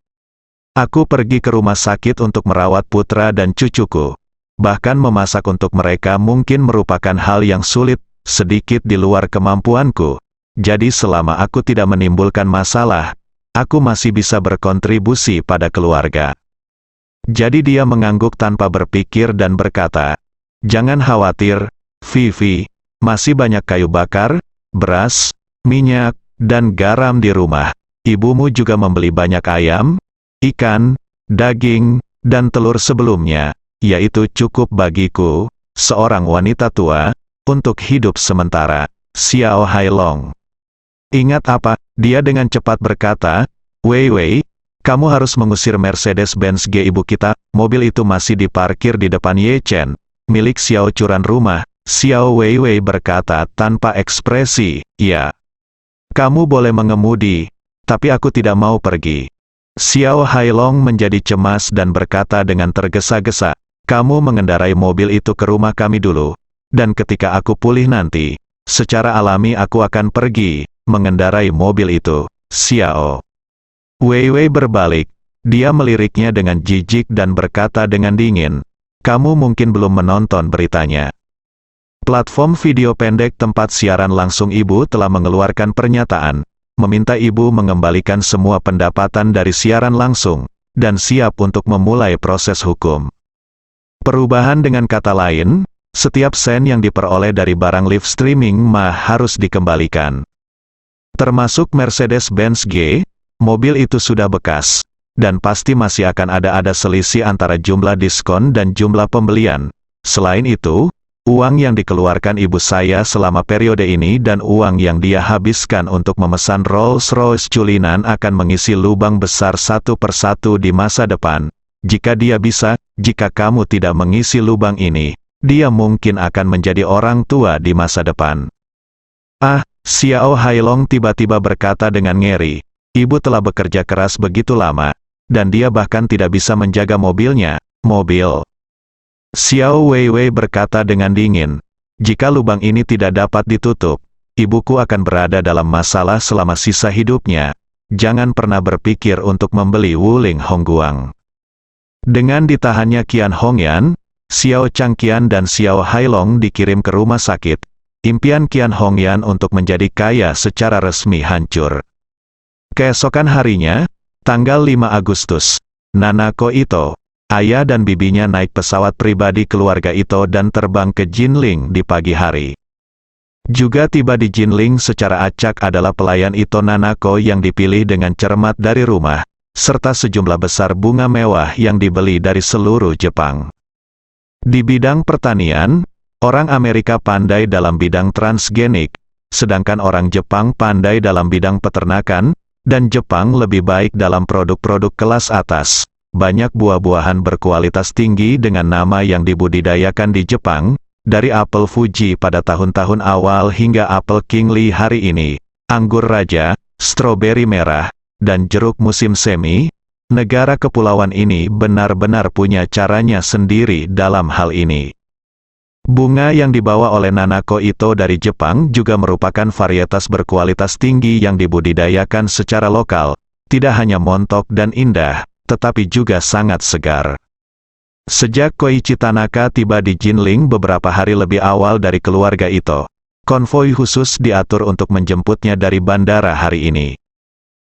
aku pergi ke rumah sakit untuk merawat putra dan cucuku. Bahkan memasak untuk mereka mungkin merupakan hal yang sulit, sedikit di luar kemampuanku. Jadi selama aku tidak menimbulkan masalah, aku masih bisa berkontribusi pada keluarga. Jadi dia mengangguk tanpa berpikir dan berkata, "Jangan khawatir, Vivi, masih banyak kayu bakar, beras, minyak, dan garam di rumah. Ibumu juga membeli banyak ayam, ikan, daging, dan telur sebelumnya, yaitu cukup bagiku, seorang wanita tua, untuk hidup sementara." Xiao Hailong. "Ingat apa?" Dia dengan cepat berkata, "Weiwei, kamu harus mengusir Mercedes-Benz G ibu kita." Mobil itu masih diparkir di depan Ye Chen, milik Xiao Curan rumah. Xiao Weiwei berkata tanpa ekspresi, "Ya. Kamu boleh mengemudi, tapi aku tidak mau pergi." Xiao Hailong menjadi cemas dan berkata dengan tergesa-gesa, "Kamu mengendarai mobil itu ke rumah kami dulu, dan ketika aku pulih nanti, secara alami aku akan pergi mengendarai mobil itu." Xiao Weiwei berbalik, dia meliriknya dengan jijik dan berkata dengan dingin, "Kamu mungkin belum menonton beritanya. Platform video pendek tempat siaran langsung ibu telah mengeluarkan pernyataan, meminta ibu mengembalikan semua pendapatan dari siaran langsung, dan siap untuk memulai proses hukum." Perubahan dengan kata lain, setiap sen yang diperoleh dari barang live streaming harus dikembalikan. Termasuk Mercedes-Benz G, mobil itu sudah bekas, dan pasti masih akan ada selisih antara jumlah diskon dan jumlah pembelian. Selain itu, uang yang dikeluarkan ibu saya selama periode ini dan uang yang dia habiskan untuk memesan Rolls-Royce culinan akan mengisi lubang besar satu persatu di masa depan. Jika dia bisa, jika kamu tidak mengisi lubang ini, dia mungkin akan menjadi orang tua di masa depan. "Ah," Xiao Hailong tiba-tiba berkata dengan ngeri, "Ibu telah bekerja keras begitu lama, dan dia bahkan tidak bisa menjaga mobilnya." Mobil. Xiao Weiwei berkata dengan dingin, "Jika lubang ini tidak dapat ditutup, ibuku akan berada dalam masalah selama sisa hidupnya. Jangan pernah berpikir untuk membeli Wuling Hongguang." Dengan ditahannya Qian Hongyan, Xiao Changqian dan Xiao Hailong dikirim ke rumah sakit. Impian Qian Hongyan untuk menjadi kaya secara resmi hancur. Keesokan harinya, tanggal 5 Agustus, Nanako Ito, ayah dan bibinya naik pesawat pribadi keluarga Ito dan terbang ke Jinling di pagi hari. Juga tiba di Jinling secara acak adalah pelayan Ito Nanako yang dipilih dengan cermat dari rumah, serta sejumlah besar bunga mewah yang dibeli dari seluruh Jepang. Di bidang pertanian, orang Amerika pandai dalam bidang transgenik, sedangkan orang Jepang pandai dalam bidang peternakan, dan Jepang lebih baik dalam produk-produk kelas atas. Banyak buah-buahan berkualitas tinggi dengan nama yang dibudidayakan di Jepang, dari apel Fuji pada tahun-tahun awal hingga apel Kingli hari ini, anggur raja, stroberi merah, dan jeruk musim semi. Negara kepulauan ini benar-benar punya caranya sendiri dalam hal ini. Bunga yang dibawa oleh Nanako Ito dari Jepang juga merupakan varietas berkualitas tinggi yang dibudidayakan secara lokal, tidak hanya montok dan indah, tetapi juga sangat segar. Sejak Koichi Tanaka tiba di Jinling beberapa hari lebih awal dari keluarga Ito, konvoi khusus diatur untuk menjemputnya dari bandara hari ini.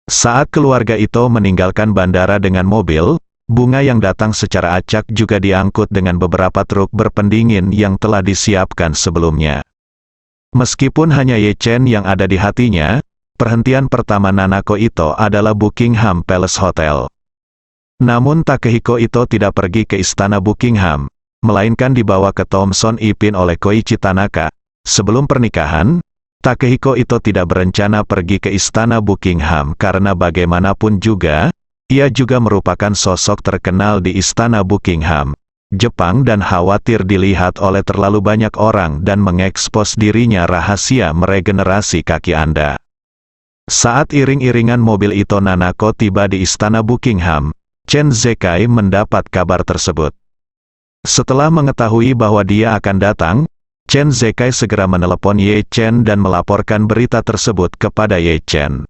Saat keluarga Ito meninggalkan bandara dengan mobil, bunga yang datang secara acak juga diangkut dengan beberapa truk berpendingin yang telah disiapkan sebelumnya. Meskipun hanya Ye Chen yang ada di hatinya, perhentian pertama Nanako Ito adalah Buckingham Palace Hotel. Namun Takehiko Ito tidak pergi ke istana Buckingham, melainkan dibawa ke Thomson Ipin oleh Koichi Tanaka. Sebelum pernikahan, Takehiko Ito tidak berencana pergi ke istana Buckingham karena bagaimanapun juga, ia juga merupakan sosok terkenal di istana Buckingham, Jepang dan khawatir dilihat oleh terlalu banyak orang dan mengekspos dirinya rahasia meregenerasi kaki Anda. Saat iring-iringan mobil Ito Nanako tiba di istana Buckingham, Chen Zekai mendapat kabar tersebut. Setelah mengetahui bahwa dia akan datang, Chen Zekai segera menelepon Ye Chen dan melaporkan berita tersebut kepada Ye Chen.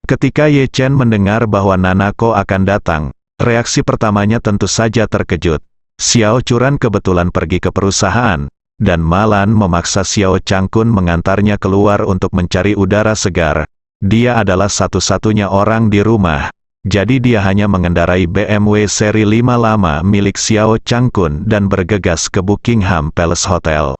Ketika Ye Chen mendengar bahwa Nanako akan datang, reaksi pertamanya tentu saja terkejut. Xiao Churan kebetulan pergi ke perusahaan, dan Malan memaksa Xiao Changkun mengantarnya keluar untuk mencari udara segar. Dia adalah satu-satunya orang di rumah. Jadi dia hanya mengendarai BMW seri 5 lama milik Xiao Changkun dan bergegas ke Buckingham Palace Hotel.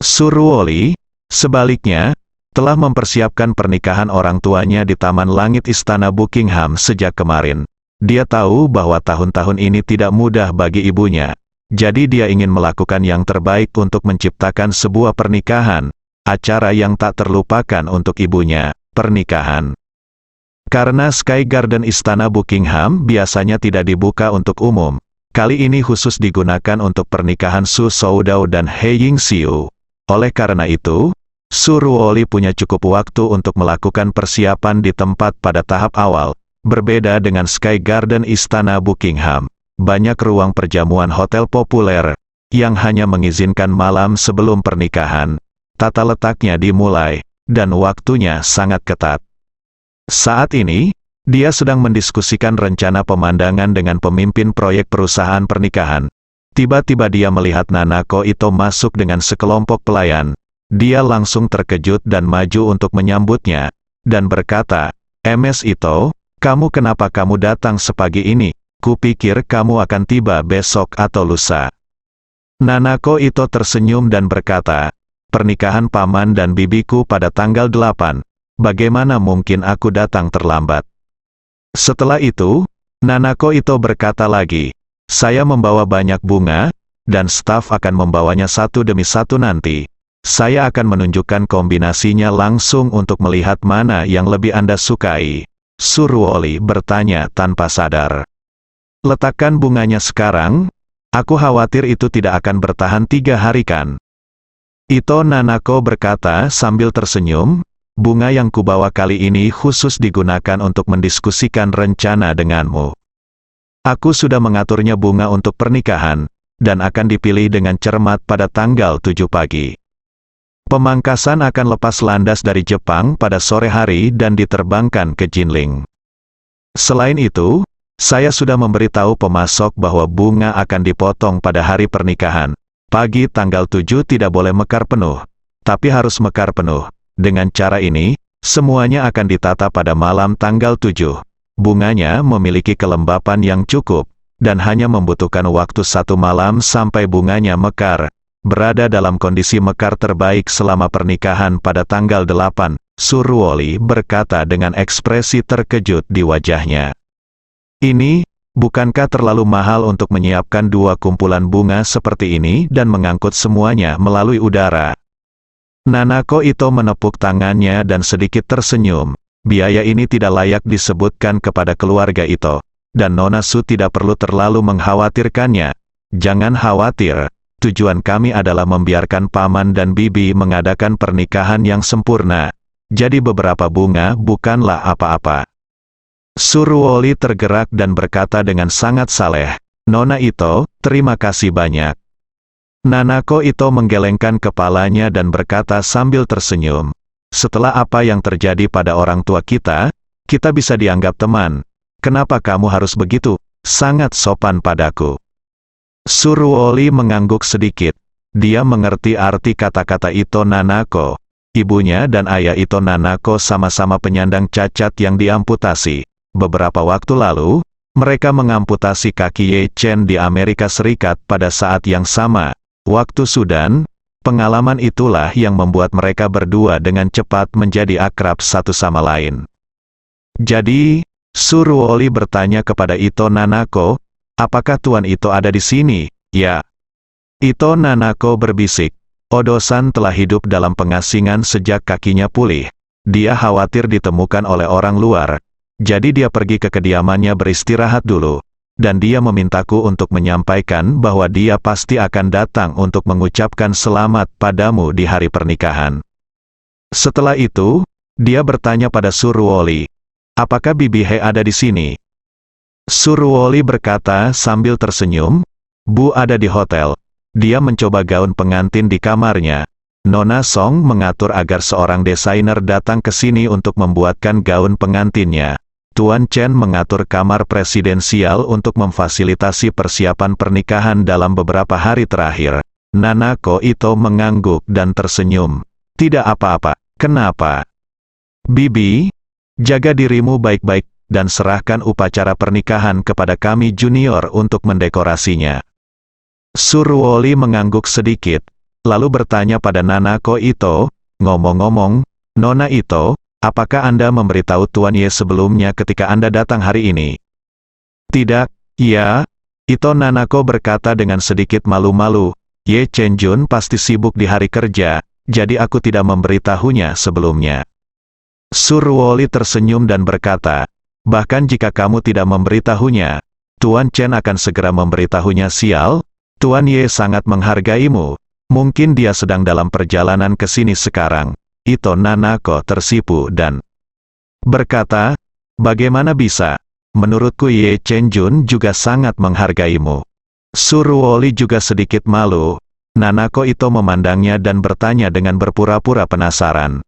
Suruoli, sebaliknya, telah mempersiapkan pernikahan orang tuanya di Taman Langit Istana Buckingham sejak kemarin. Dia tahu bahwa tahun-tahun ini tidak mudah bagi ibunya. Jadi dia ingin melakukan yang terbaik untuk menciptakan sebuah pernikahan, acara yang tak terlupakan untuk ibunya, pernikahan. Karena Sky Garden Istana Buckingham biasanya tidak dibuka untuk umum, kali ini khusus digunakan untuk pernikahan Su Soudao dan He Yingxiu. Oleh karena itu, Suruoli punya cukup waktu untuk melakukan persiapan di tempat pada tahap awal. Berbeda dengan Sky Garden Istana Buckingham, banyak ruang perjamuan hotel populer, yang hanya mengizinkan malam sebelum pernikahan. Tata letaknya dimulai, dan waktunya sangat ketat. Saat ini, dia sedang mendiskusikan rencana pemandangan dengan pemimpin proyek perusahaan pernikahan. Tiba-tiba dia melihat Nanako Ito masuk dengan sekelompok pelayan. Dia langsung terkejut dan maju untuk menyambutnya, dan berkata, "Ms. Ito, kamu kenapa kamu datang sepagi ini? Kupikir kamu akan tiba besok atau lusa." Nanako Ito tersenyum dan berkata, "Pernikahan paman dan bibiku pada tanggal 8. Bagaimana mungkin aku datang terlambat?" Setelah itu, Nanako Ito berkata lagi, "Saya membawa banyak bunga, dan staf akan membawanya satu demi satu nanti. Saya akan menunjukkan kombinasinya langsung untuk melihat mana yang lebih Anda sukai." Suruoli bertanya tanpa sadar. "Letakkan bunganya sekarang, aku khawatir itu tidak akan bertahan 3 hari kan?" Ito Nanako berkata sambil tersenyum, "Bunga yang kubawa kali ini khusus digunakan untuk mendiskusikan rencana denganmu. Aku sudah mengaturnya bunga untuk pernikahan, dan akan dipilih dengan cermat pada tanggal 7 pagi. Pemangkasan akan lepas landas dari Jepang pada sore hari dan diterbangkan ke Jinling. Selain itu, saya sudah memberitahu pemasok bahwa bunga akan dipotong pada hari pernikahan. Pagi tanggal 7 tidak boleh mekar penuh, tapi harus mekar penuh. Dengan cara ini, semuanya akan ditata pada malam tanggal 7. Bunganya memiliki kelembapan yang cukup, dan hanya membutuhkan waktu 1 malam sampai bunganya mekar, berada dalam kondisi mekar terbaik selama pernikahan pada tanggal 8, Suruoli berkata dengan ekspresi terkejut di wajahnya. "Ini, bukankah terlalu mahal untuk menyiapkan 2 kumpulan bunga seperti ini dan mengangkut semuanya melalui udara?" Nanako Ito menepuk tangannya dan sedikit tersenyum. Biaya ini tidak layak disebutkan kepada keluarga Ito, dan Nona Su tidak perlu terlalu mengkhawatirkannya. Jangan khawatir, tujuan kami adalah membiarkan paman dan bibi mengadakan pernikahan yang sempurna. Jadi beberapa bunga bukanlah apa-apa. Suruoli tergerak dan berkata dengan sangat saleh, "Nona Ito, terima kasih banyak." Nanako Ito menggelengkan kepalanya dan berkata sambil tersenyum, "Setelah apa yang terjadi pada orang tua kita bisa dianggap teman. Kenapa kamu harus begitu? Sangat sopan padaku." Suruoli mengangguk sedikit. Dia mengerti arti kata-kata Ito Nanako. Ibunya dan ayah Ito Nanako sama-sama penyandang cacat yang diamputasi. Beberapa waktu lalu, mereka mengamputasi kaki Ye Chen di Amerika Serikat pada saat yang sama. Waktu Sudan, pengalaman itulah yang membuat mereka berdua dengan cepat menjadi akrab satu sama lain. Jadi, Suruoli bertanya kepada Ito Nanako, apakah Tuan Ito ada di sini? Ya. Ito Nanako berbisik. Odo-san telah hidup dalam pengasingan sejak kakinya pulih. Dia khawatir ditemukan oleh orang luar. Jadi dia pergi ke kediamannya beristirahat dulu. Dan dia memintaku untuk menyampaikan bahwa dia pasti akan datang untuk mengucapkan selamat padamu di hari pernikahan. Setelah itu, dia bertanya pada Suruoli, apakah Bibi He ada di sini? Suruoli berkata sambil tersenyum, Bu ada di hotel. Dia mencoba gaun pengantin di kamarnya. Nona Song mengatur agar seorang desainer datang ke sini untuk membuatkan gaun pengantinnya. Tuan Chen mengatur kamar presidensial untuk memfasilitasi persiapan pernikahan dalam beberapa hari terakhir. Nanako Ito mengangguk dan tersenyum. Tidak apa-apa. Kenapa? Bibi, jaga dirimu baik-baik, dan serahkan upacara pernikahan kepada kami junior untuk mendekorasinya. Suruoli mengangguk sedikit, lalu bertanya pada Nanako Ito, ngomong-ngomong, Nona Ito, apakah Anda memberitahu Tuan Ye sebelumnya ketika Anda datang hari ini? Tidak, ya. Ito Nanako berkata dengan sedikit malu-malu, Ye Chen Jun pasti sibuk di hari kerja, jadi aku tidak memberitahunya sebelumnya. Suruoli tersenyum dan berkata, bahkan jika kamu tidak memberitahunya, Tuan Chen akan segera memberitahunya. Sial, Tuan Ye sangat menghargaimu. Mungkin dia sedang dalam perjalanan ke sini sekarang. Ito Nanako tersipu dan berkata, bagaimana bisa? Menurutku Ye Chen Jun juga sangat menghargaimu. Suruoli juga sedikit malu. Nanako Ito memandangnya dan bertanya dengan berpura-pura penasaran.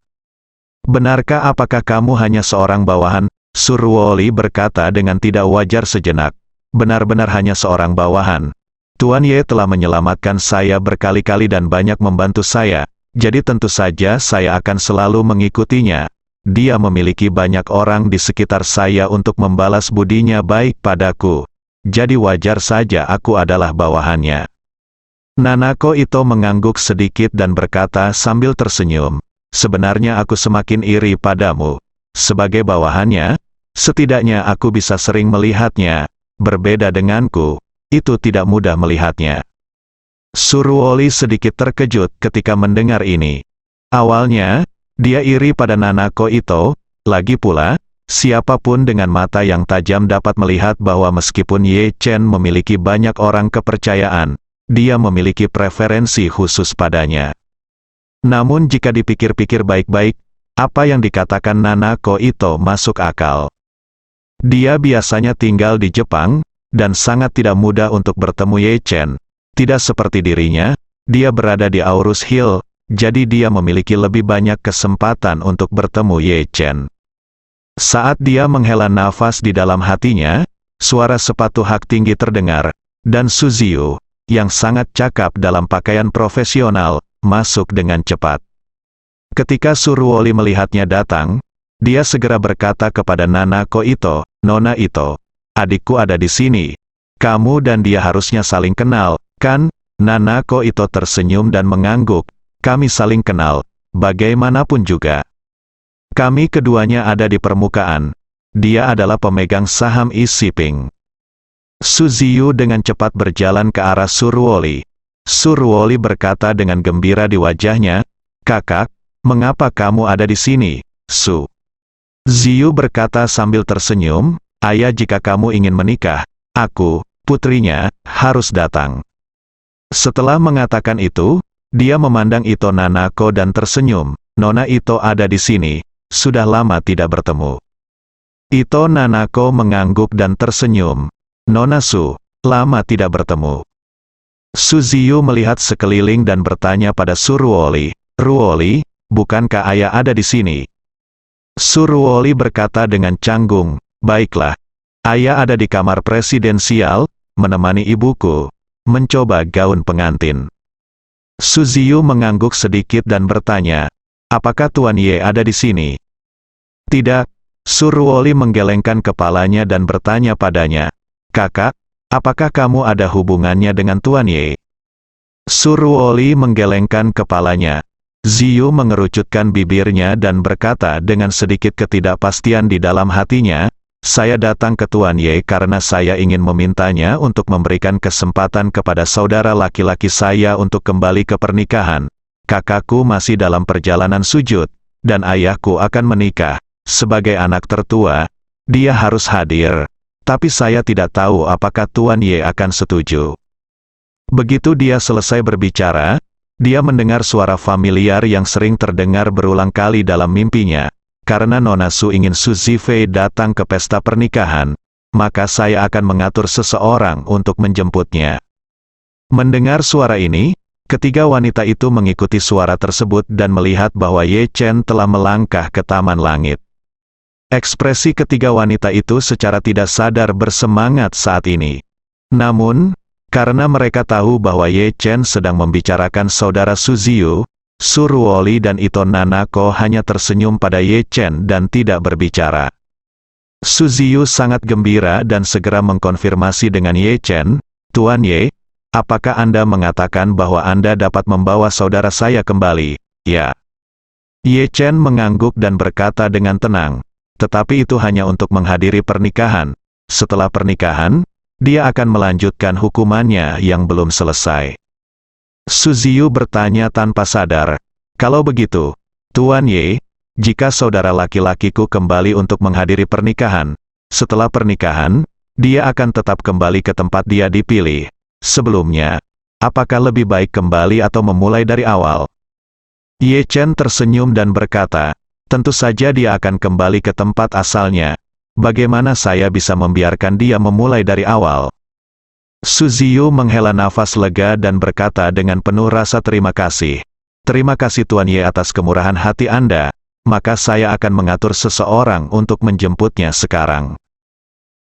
Benarkah apakah kamu hanya seorang bawahan? Suruoli berkata dengan tidak wajar sejenak. Benar-benar hanya seorang bawahan. Tuan Ye telah menyelamatkan saya berkali-kali dan banyak membantu saya, jadi tentu saja saya akan selalu mengikutinya. Dia memiliki banyak orang di sekitar saya untuk membalas budinya baik padaku. Jadi wajar saja aku adalah bawahannya. Nanako Ito mengangguk sedikit dan berkata sambil tersenyum, sebenarnya aku semakin iri padamu. Sebagai bawahannya, setidaknya aku bisa sering melihatnya. Berbeda denganku, itu tidak mudah melihatnya. Suruoli sedikit terkejut ketika mendengar ini. Awalnya, dia iri pada Nanako Ito, lagi pula, siapapun dengan mata yang tajam dapat melihat bahwa meskipun Ye Chen memiliki banyak orang kepercayaan, dia memiliki preferensi khusus padanya. Namun jika dipikir-pikir baik-baik, apa yang dikatakan Nanako Ito masuk akal. Dia biasanya tinggal di Jepang, dan sangat tidak mudah untuk bertemu Ye Chen. Tidak seperti dirinya, dia berada di Aurus Hill, jadi dia memiliki lebih banyak kesempatan untuk bertemu Ye Chen. Saat dia menghela nafas di dalam hatinya, suara sepatu hak tinggi terdengar, dan Suziu, yang sangat cakap dalam pakaian profesional, masuk dengan cepat. Ketika Suruoli melihatnya datang, dia segera berkata kepada Nanako Ito, Nona Ito, adikku ada di sini. Kamu dan dia harusnya saling kenal, kan? Nanako Ito tersenyum dan mengangguk. Kami saling kenal, bagaimanapun juga. Kami keduanya ada di permukaan. Dia adalah pemegang saham e-shipping. Suziu dengan cepat berjalan ke arah Suruoli. Suruoli berkata dengan gembira di wajahnya, kakak, mengapa kamu ada di sini, Su? Ziyu berkata sambil tersenyum, ayah jika kamu ingin menikah, aku, putrinya, harus datang. Setelah mengatakan itu, dia memandang Ito Nanako dan tersenyum. Nona Ito ada di sini, sudah lama tidak bertemu. Ito Nanako mengangguk dan tersenyum. Nona Su, lama tidak bertemu. Suziyu melihat sekeliling dan bertanya pada Suruoli, Ruoli, bukankah ayah ada di sini? Suruoli berkata dengan canggung, baiklah, ayah ada di kamar presidensial, menemani ibuku. mencoba gaun pengantin. Su Ziyu mengangguk sedikit dan bertanya, apakah Tuan Ye ada di sini? Tidak. Su Ruoli menggelengkan kepalanya dan bertanya padanya, kakak, apakah kamu ada hubungannya dengan Tuan Ye? Su Ruoli menggelengkan kepalanya. Ziyu mengerucutkan bibirnya dan berkata dengan sedikit ketidakpastian di dalam hatinya, saya datang ke Tuan Ye karena saya ingin memintanya untuk memberikan kesempatan kepada saudara laki-laki saya untuk kembali ke pernikahan. Kakakku masih dalam perjalanan sujud, dan ayahku akan menikah. Sebagai anak tertua, dia harus hadir. Tapi saya tidak tahu apakah Tuan Ye akan setuju. Begitu dia selesai berbicara, dia mendengar suara familiar yang sering terdengar berulang kali dalam mimpinya. Karena Nona Su ingin Su Zifei datang ke pesta pernikahan, maka saya akan mengatur seseorang untuk menjemputnya. Mendengar suara ini, ketiga wanita itu mengikuti suara tersebut dan melihat bahwa Ye Chen telah melangkah ke Taman Langit. Ekspresi ketiga wanita itu secara tidak sadar bersemangat saat ini. Namun, karena mereka tahu bahwa Ye Chen sedang membicarakan saudara Su Ziyu, Su Ruoli dan Ito Nanako hanya tersenyum pada Ye Chen dan tidak berbicara. Su Ziyu sangat gembira dan segera mengkonfirmasi dengan Ye Chen, Tuan Ye, apakah Anda mengatakan bahwa Anda dapat membawa saudara saya kembali? Ya. Ye Chen mengangguk dan berkata dengan tenang, tetapi itu hanya untuk menghadiri pernikahan. Setelah pernikahan, dia akan melanjutkan hukumannya yang belum selesai. Su Ziyu bertanya tanpa sadar, kalau begitu, Tuan Ye, jika saudara laki-lakiku kembali untuk menghadiri pernikahan, setelah pernikahan, dia akan tetap kembali ke tempat dia dipilih. Sebelumnya, apakah lebih baik kembali atau memulai dari awal? Ye Chen tersenyum dan berkata, tentu saja dia akan kembali ke tempat asalnya. Bagaimana saya bisa membiarkan dia memulai dari awal? Su Ziyu menghela nafas lega dan berkata dengan penuh rasa terima kasih. Terima kasih Tuan Ye atas kemurahan hati Anda, maka saya akan mengatur seseorang untuk menjemputnya sekarang.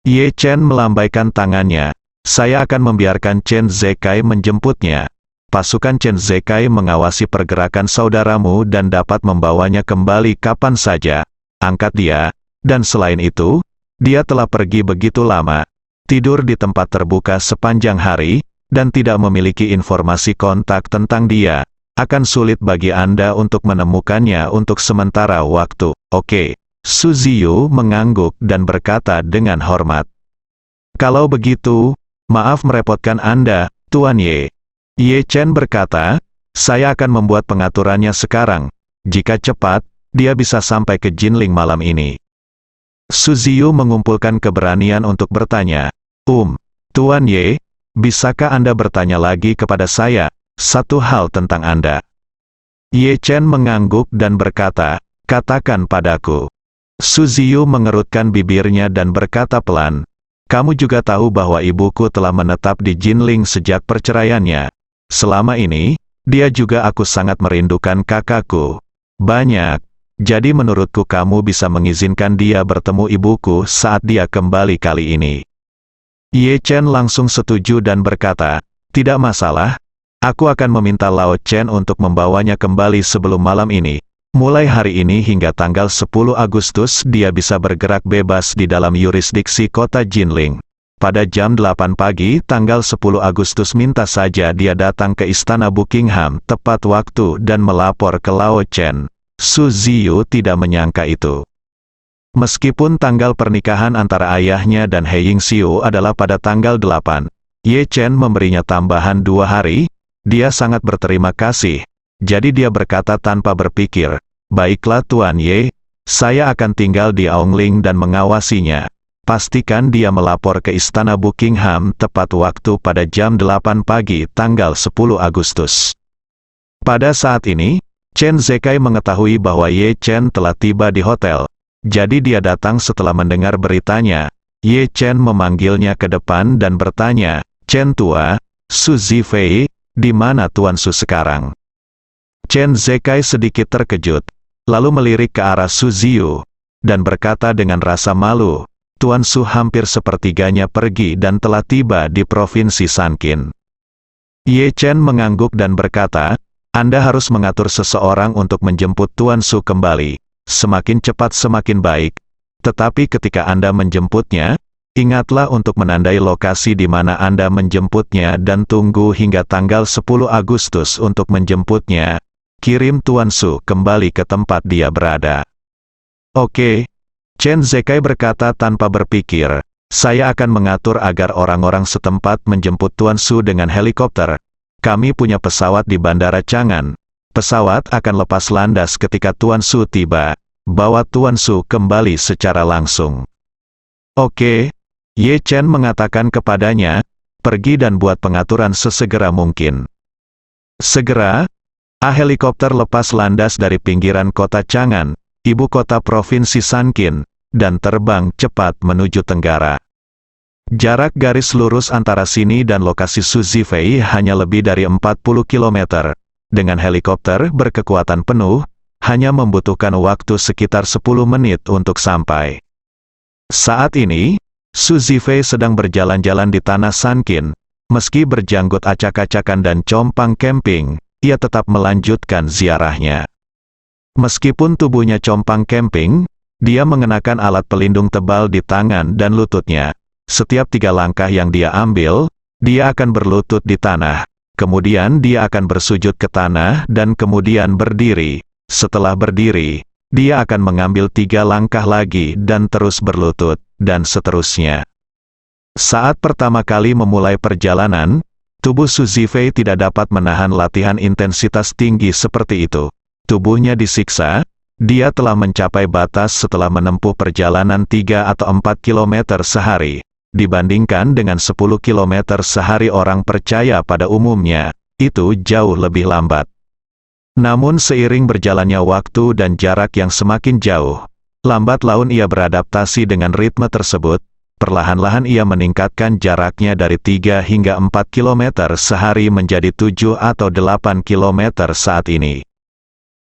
Ye Chen melambaikan tangannya, saya akan membiarkan Chen Zekai menjemputnya. Pasukan Chen Zekai mengawasi pergerakan saudaramu dan dapat membawanya kembali kapan saja. Angkat dia. Dan selain itu, dia telah pergi begitu lama, tidur di tempat terbuka sepanjang hari, dan tidak memiliki informasi kontak tentang dia. Akan sulit bagi Anda untuk menemukannya untuk sementara waktu. Oke. Su Ziyu mengangguk dan berkata dengan hormat. Kalau begitu, maaf merepotkan Anda, Tuan Ye. Ye Chen berkata, saya akan membuat pengaturannya sekarang. Jika cepat, dia bisa sampai ke Jinling malam ini. Su Ziyu mengumpulkan keberanian untuk bertanya, Tuan Ye, bisakah Anda bertanya lagi kepada saya, satu hal tentang Anda? Ye Chen mengangguk dan berkata, katakan padaku. Su Ziyu mengerutkan bibirnya dan berkata pelan, kamu juga tahu bahwa ibuku telah menetap di Jinling sejak perceraiannya. Selama ini, dia juga aku sangat merindukan kakakku. Banyak. Jadi menurutku kamu bisa mengizinkan dia bertemu ibuku saat dia kembali kali ini. Ye Chen langsung setuju dan berkata, tidak masalah. Aku akan meminta Lao Chen untuk membawanya kembali sebelum malam ini. Mulai hari ini hingga tanggal 10 Agustus dia bisa bergerak bebas di dalam yurisdiksi kota Jinling. Pada jam 8 pagi tanggal 10 Agustus minta saja dia datang ke istana Buckingham tepat waktu dan melapor ke Lao Chen. Su Ziyu tidak menyangka itu. Meskipun tanggal pernikahan antara ayahnya dan He Yingxiu adalah pada tanggal 8, Ye Chen memberinya tambahan 2 hari, dia sangat berterima kasih. Jadi dia berkata tanpa berpikir, baiklah Tuan Ye, saya akan tinggal di Aongling dan mengawasinya. Pastikan dia melapor ke istana Buckingham tepat waktu pada jam 8 pagi tanggal 10 Agustus. Pada saat ini, Chen Zekai mengetahui bahwa Ye Chen telah tiba di hotel. Jadi dia datang setelah mendengar beritanya. Ye Chen memanggilnya ke depan dan bertanya, Chen Tua, Su Zifei, di mana Tuan Su sekarang? Chen Zekai sedikit terkejut, lalu melirik ke arah Su Ziyu, dan berkata dengan rasa malu, Tuan Su hampir sepertiganya pergi dan telah tiba di Provinsi Sanqin. Ye Chen mengangguk dan berkata, Anda harus mengatur seseorang untuk menjemput Tuan Su kembali. Semakin cepat semakin baik. Tetapi ketika Anda menjemputnya, ingatlah untuk menandai lokasi di mana Anda menjemputnya dan tunggu hingga tanggal 10 Agustus untuk menjemputnya. Kirim Tuan Su kembali ke tempat dia berada. Oke. Chen Zekai berkata tanpa berpikir, saya akan mengatur agar orang-orang setempat menjemput Tuan Su dengan helikopter. Kami punya pesawat di Bandara Chang'an. Pesawat akan lepas landas ketika Tuan Su tiba. Bawa Tuan Su kembali secara langsung. Oke. Ye Chen mengatakan kepadanya, pergi dan buat pengaturan sesegera mungkin. Segera, helikopter lepas landas dari pinggiran kota Chang'an, ibu kota provinsi Shanqin, dan terbang cepat menuju tenggara. Jarak garis lurus antara sini dan lokasi Su Zifei hanya lebih dari 40 km. Dengan helikopter berkekuatan penuh, hanya membutuhkan waktu sekitar 10 menit untuk sampai. Saat ini, Su Zifei sedang berjalan-jalan di tanah Shanqin. Meski berjanggut acak-acakan dan compang camping, ia tetap melanjutkan ziarahnya. Meskipun tubuhnya compang camping, dia mengenakan alat pelindung tebal di tangan dan lututnya. Setiap 3 langkah yang dia ambil, dia akan berlutut di tanah. Kemudian dia akan bersujud ke tanah dan kemudian berdiri. Setelah berdiri, dia akan mengambil 3 langkah lagi dan terus berlutut, dan seterusnya. Saat pertama kali memulai perjalanan, tubuh Su Zifei tidak dapat menahan latihan intensitas tinggi seperti itu. Tubuhnya disiksa. Dia telah mencapai batas setelah menempuh perjalanan 3 atau 4 km sehari. Dibandingkan dengan 10 km sehari orang percaya pada umumnya, itu jauh lebih lambat. Namun seiring berjalannya waktu dan jarak yang semakin jauh, lambat laun ia beradaptasi dengan ritme tersebut, perlahan-lahan ia meningkatkan jaraknya dari 3 hingga 4 km sehari menjadi 7 atau 8 km saat ini.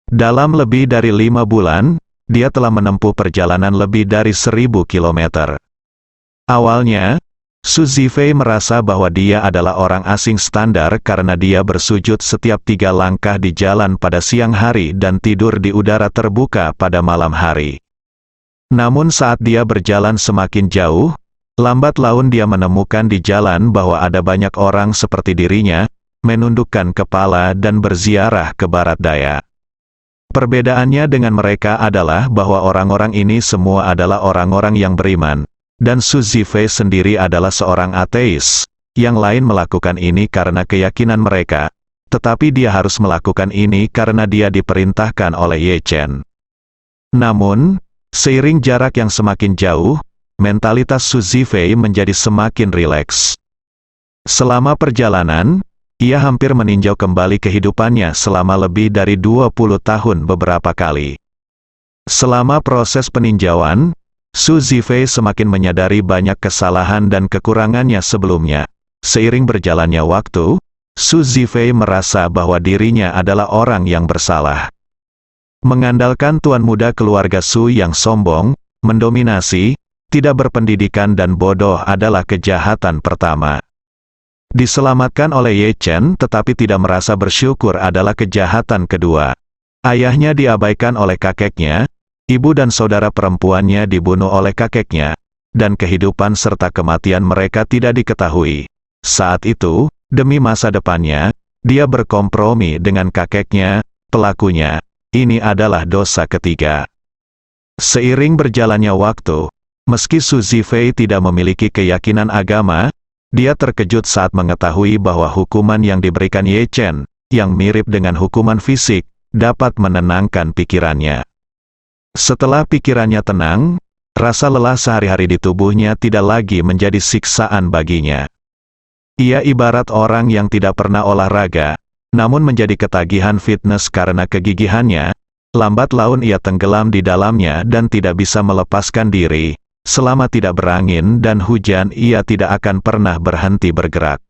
Dalam lebih dari 5 bulan, dia telah menempuh perjalanan lebih dari 1000 km. Awalnya, Su Zifei merasa bahwa dia adalah orang asing standar karena dia bersujud setiap 3 langkah di jalan pada siang hari dan tidur di udara terbuka pada malam hari. Namun saat dia berjalan semakin jauh, lambat laun dia menemukan di jalan bahwa ada banyak orang seperti dirinya, menundukkan kepala dan berziarah ke barat daya. Perbedaannya dengan mereka adalah bahwa orang-orang ini semua adalah orang-orang yang beriman. Dan Su Zifei sendiri adalah seorang ateis. Yang lain melakukan ini karena keyakinan mereka, tetapi dia harus melakukan ini karena dia diperintahkan oleh Ye Chen. Namun, seiring jarak yang semakin jauh, mentalitas Su Zifei menjadi semakin rileks. Selama perjalanan, ia hampir meninjau kembali kehidupannya selama lebih dari 20 tahun beberapa kali. Selama proses peninjauan, Su Zifei semakin menyadari banyak kesalahan dan kekurangannya sebelumnya. Seiring berjalannya waktu, Su Zifei merasa bahwa dirinya adalah orang yang bersalah. Mengandalkan tuan muda keluarga Su yang sombong, mendominasi, tidak berpendidikan dan bodoh adalah kejahatan pertama. Diselamatkan oleh Ye Chen tetapi tidak merasa bersyukur adalah kejahatan kedua. Ayahnya diabaikan oleh kakeknya, ibu dan saudara perempuannya dibunuh oleh kakeknya, dan kehidupan serta kematian mereka tidak diketahui. Saat itu, demi masa depannya, dia berkompromi dengan kakeknya, pelakunya. Ini adalah dosa ketiga. Seiring berjalannya waktu, meski Su Zifei tidak memiliki keyakinan agama, dia terkejut saat mengetahui bahwa hukuman yang diberikan Ye Chen, yang mirip dengan hukuman fisik, dapat menenangkan pikirannya. Setelah pikirannya tenang, rasa lelah sehari-hari di tubuhnya tidak lagi menjadi siksaan baginya. Ia ibarat orang yang tidak pernah olahraga, namun menjadi ketagihan fitness karena kegigihannya. Lambat laun ia tenggelam di dalamnya dan tidak bisa melepaskan diri. Selama tidak berangin dan hujan ia tidak akan pernah berhenti bergerak.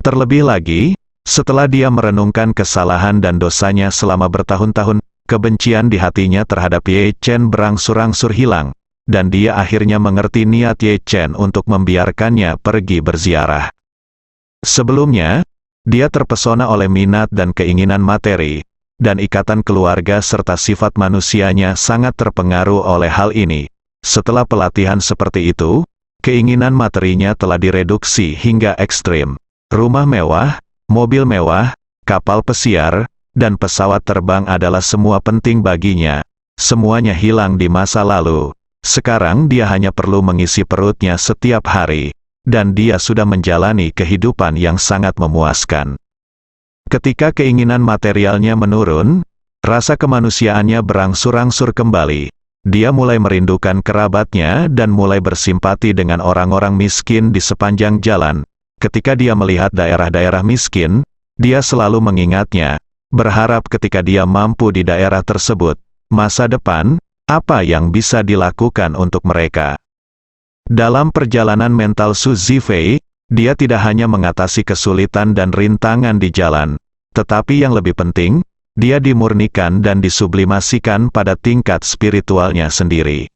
Terlebih lagi, setelah dia merenungkan kesalahan dan dosanya selama bertahun-tahun, kebencian di hatinya terhadap Ye Chen berangsur-angsur hilang, dan dia akhirnya mengerti niat Ye Chen untuk membiarkannya pergi berziarah. Sebelumnya, Dia terpesona oleh minat dan keinginan materi, dan ikatan keluarga serta sifat manusianya sangat terpengaruh oleh hal ini. Setelah pelatihan seperti itu, keinginan materinya telah direduksi hingga ekstrim. Rumah mewah, mobil mewah, kapal pesiar, dan pesawat terbang adalah semua penting baginya. Semuanya hilang di masa lalu. Sekarang dia hanya perlu mengisi perutnya setiap hari, dan dia sudah menjalani kehidupan yang sangat memuaskan. Ketika keinginan materialnya menurun, rasa kemanusiaannya berangsur-angsur kembali. Dia mulai merindukan kerabatnya dan mulai bersimpati dengan orang-orang miskin di sepanjang jalan. Ketika dia melihat daerah-daerah miskin, dia selalu mengingatnya, berharap ketika dia mampu di daerah tersebut, masa depan, apa yang bisa dilakukan untuk mereka. Dalam perjalanan mental Su Zifei, dia tidak hanya mengatasi kesulitan dan rintangan di jalan, tetapi yang lebih penting, dia dimurnikan dan disublimasikan pada tingkat spiritualnya sendiri.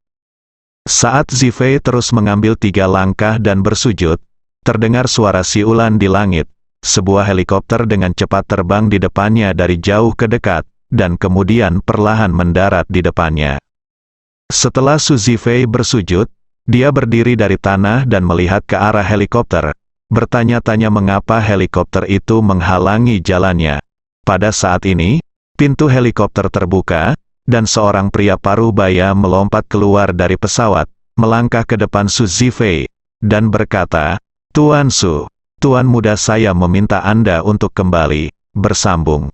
Saat Zifei terus mengambil 3 langkah dan bersujud, terdengar suara siulan di langit. Sebuah helikopter dengan cepat terbang di depannya dari jauh ke dekat, dan kemudian perlahan mendarat di depannya. Setelah Su Zifei bersujud, dia berdiri dari tanah dan melihat ke arah helikopter, bertanya-tanya mengapa helikopter itu menghalangi jalannya. Pada saat ini, pintu helikopter terbuka, dan seorang pria paruh baya melompat keluar dari pesawat, melangkah ke depan Su Zifei, dan berkata, "Tuan Su, Tuan muda saya meminta Anda untuk kembali." Bersambung.